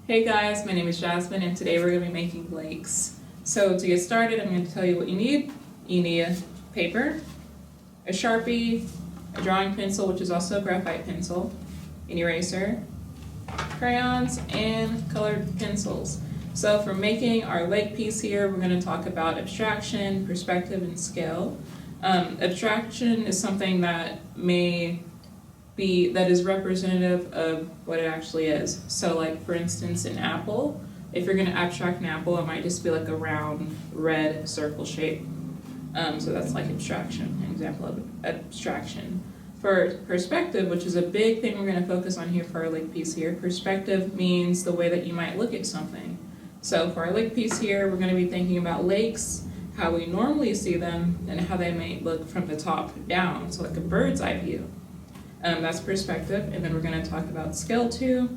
Hey guys, my name is Jasmine and today we're going to be making lakes. So to get started, I'm going to tell you what you need. You need a paper, a Sharpie, a drawing pencil, which is also a graphite pencil, an eraser, crayons, and colored pencils. So for making our lake piece here, we're going to talk about abstraction, perspective, and scale. Abstraction is something that that is representative of what it actually is. So like for instance an apple, if you're going to abstract an apple, it might just be like a round red circle shape. So that's like abstraction, an example of abstraction. For perspective, which is a big thing we're going to focus on here for our lake piece here, perspective means the way that you might look at something. So for our lake piece here, we're going to be thinking about lakes, how we normally see them, and how they might look from the top down, so like a bird's eye view. That's perspective, and then we're going to talk about scale too,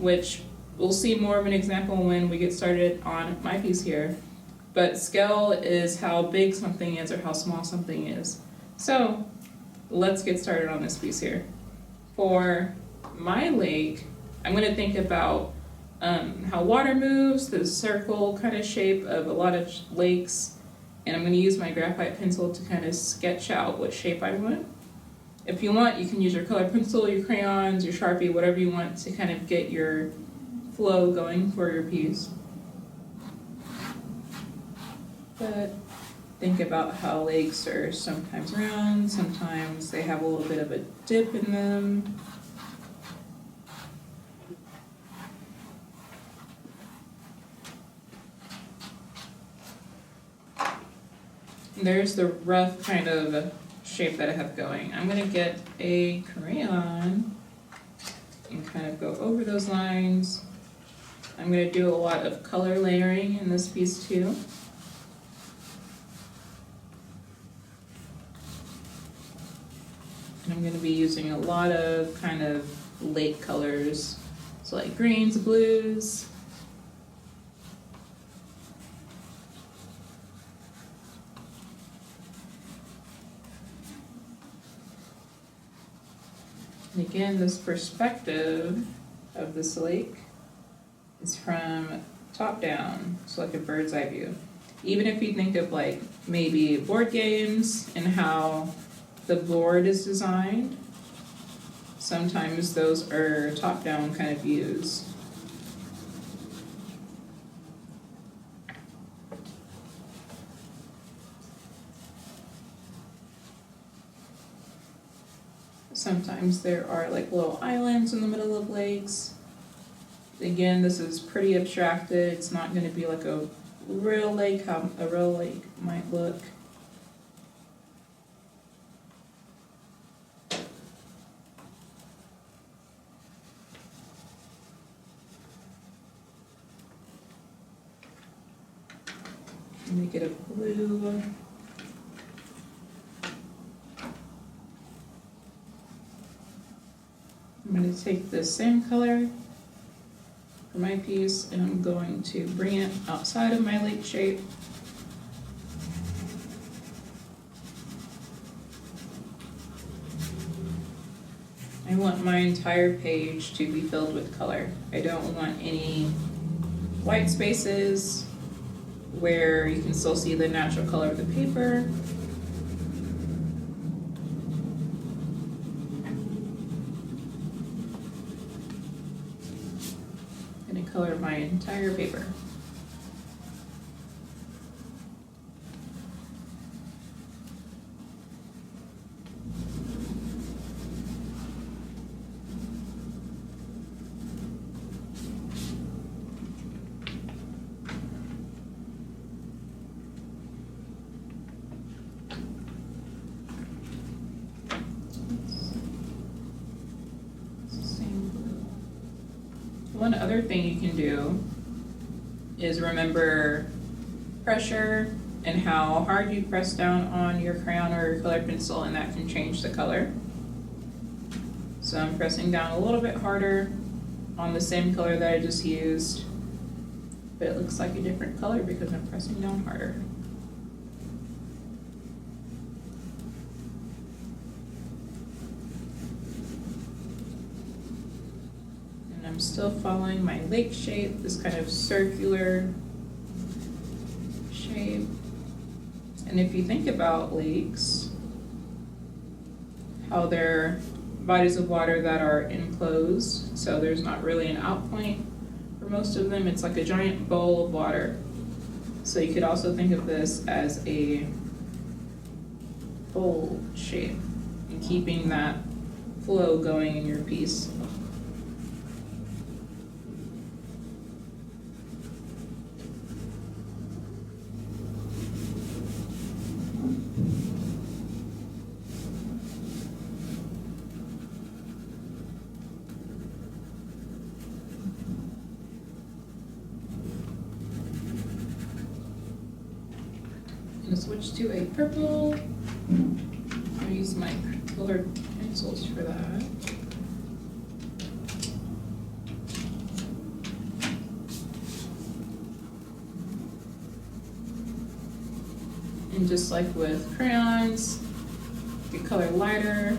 which we'll see more of an example when we get started on my piece here. But scale is how big something is or how small something is. So let's get started on this piece here. For my lake, I'm going to think about how water moves, the circle kind of shape of a lot of lakes, and I'm going to use my graphite pencil to kind of sketch out what shape I want. If you want, you can use your colored pencil, your crayons, your Sharpie, whatever you want to kind of get your flow going for your piece. But think about how lakes are sometimes round, sometimes they have a little bit of a dip in them. There's the rough kind of shape that I have going. I'm going to get a crayon and kind of go over those lines. I'm going to do a lot of color layering in this piece too. And I'm going to be using a lot of kind of lake colors, so like greens, blues. And again, this perspective of this lake is from top down, so like a bird's eye view. Even if you think of like maybe board games and how the board is designed, sometimes those are top down kind of views. Sometimes there are like little islands in the middle of lakes. Again, this is pretty abstracted. It's not going to be like a real lake, how a real lake might look. Let me get a blue. I'm going to take the same color for my piece and I'm going to bring it outside of my lake shape. I want my entire page to be filled with color. I don't want any white spaces where you can still see the natural color of the paper. Color my entire paper. One other thing you can do is remember pressure and how hard you press down on your crayon or your colored pencil, and that can change the color. So I'm pressing down a little bit harder on the same color that I just used, but it looks like a different color because I'm pressing down harder. I'm still following my lake shape, this kind of circular shape. And if you think about lakes, how they're bodies of water that are enclosed, so there's not really an out point for most of them. It's like a giant bowl of water. So you could also think of this as a bowl shape and keeping that flow going in your piece. I'm gonna switch to a purple. I'll use my colored pencils for that. And just like with crayons, you color lighter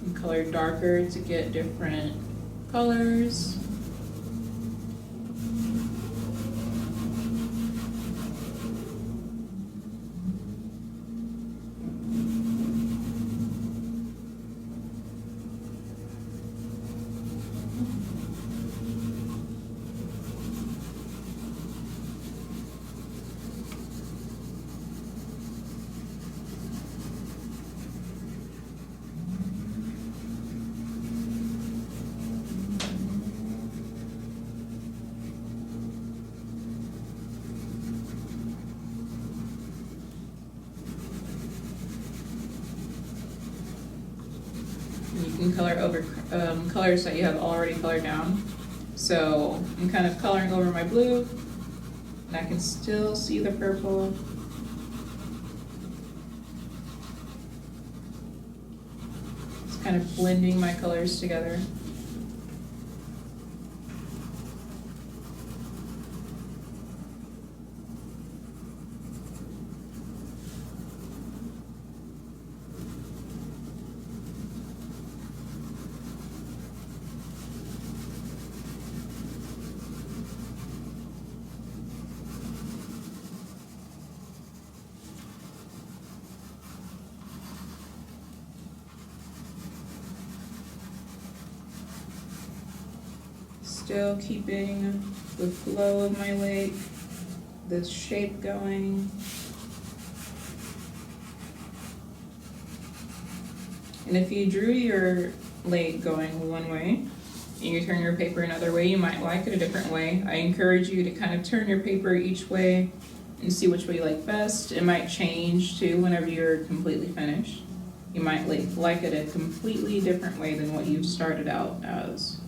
and color darker to get different colors. You can color over colors that you have already colored down. So I'm kind of coloring over my blue, and I can still see the purple. It's kind of blending my colors together. Still keeping the flow of my lake, this shape going. And if you drew your lake going one way and you turn your paper another way, you might like it a different way. I encourage you to kind of turn your paper each way and see which way you like best. It might change too whenever you're completely finished. You might like it a completely different way than what you've started out as.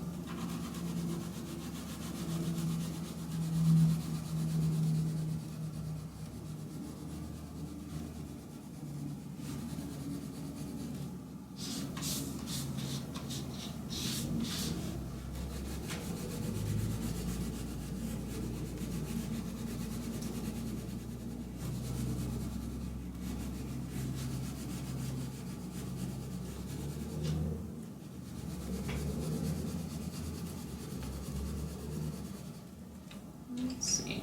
Let's see.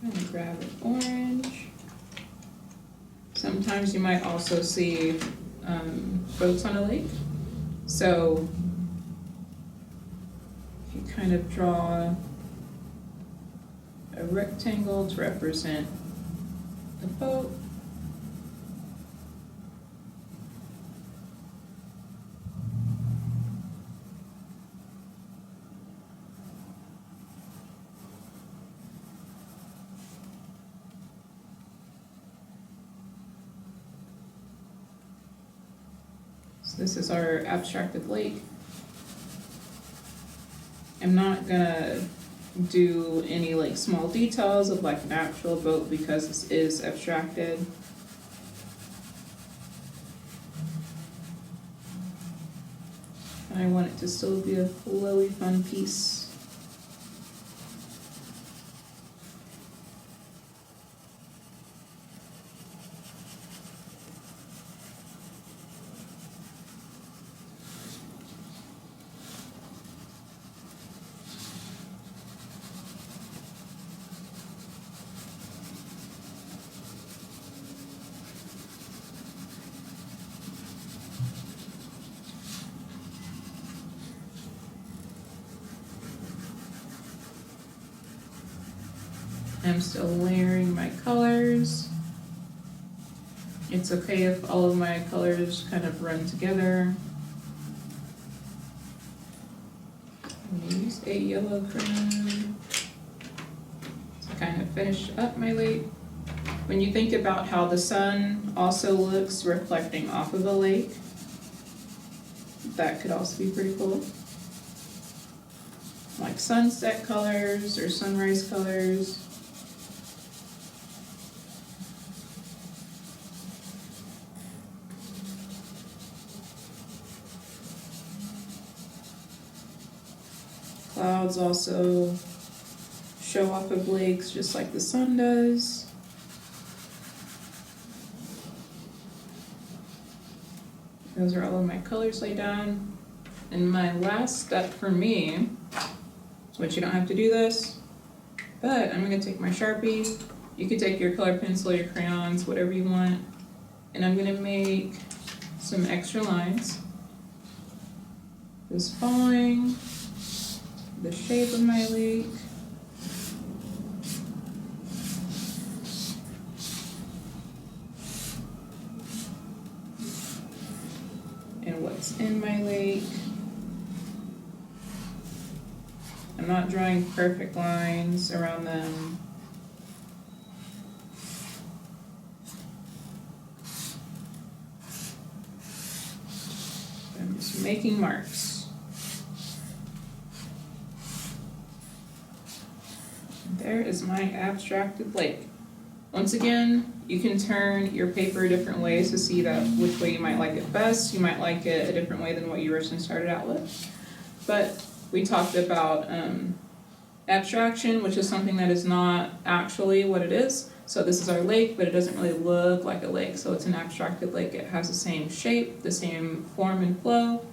I'm gonna grab an orange. Sometimes you might also see boats on a lake. So you kind of draw a rectangle to represent the boat. This is our abstracted lake. I'm not gonna do any like small details of like an actual boat because this is abstracted. And I want it to still be a flowy, fun piece. I'm still layering my colors. It's okay if all of my colors kind of run together. I'm gonna use a yellow crayon to kind of finish up my lake. When you think about how the sun also looks reflecting off of a lake, that could also be pretty cool. Like sunset colors or sunrise colors. Clouds also show off of lakes just like the sun does. Those are all of my colors laid down. And my last step for me, which you don't have to do this, but I'm gonna take my Sharpie. You could take your color pencil, your crayons, whatever you want. And I'm gonna make some extra lines. Just following the shape of my lake. And what's in my lake. I'm not drawing perfect lines around them. I'm just making marks. There is my abstracted lake. Once again, you can turn your paper different ways to see that which way you might like it best. You might like it a different way than what you originally started out with. But we talked about abstraction, which is something that is not actually what it is. So this is our lake, but it doesn't really look like a lake. So it's an abstracted lake. It has the same shape, the same form and flow.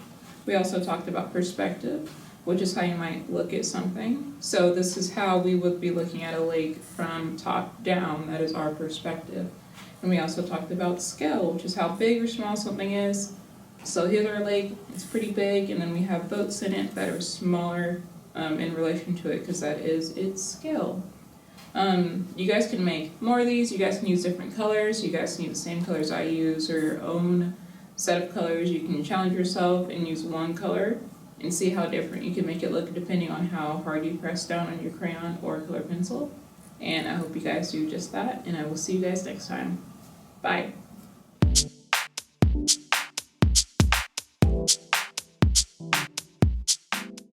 We also talked about perspective, which is how you might look at something. So this is how we would be looking at a lake from top down. That is our perspective. And we also talked about scale, which is how big or small something is. So here's our lake, it's pretty big, and then we have boats in it that are smaller in relation to it because that is its scale. You guys can make more of these, you guys can use different colors, you guys can use the same colors I use or your own set of colors. You can challenge yourself and use one color and see how different you can make it look depending on how hard you press down on your crayon or color pencil. And I hope you guys do just that, and I will see you guys next time. Bye.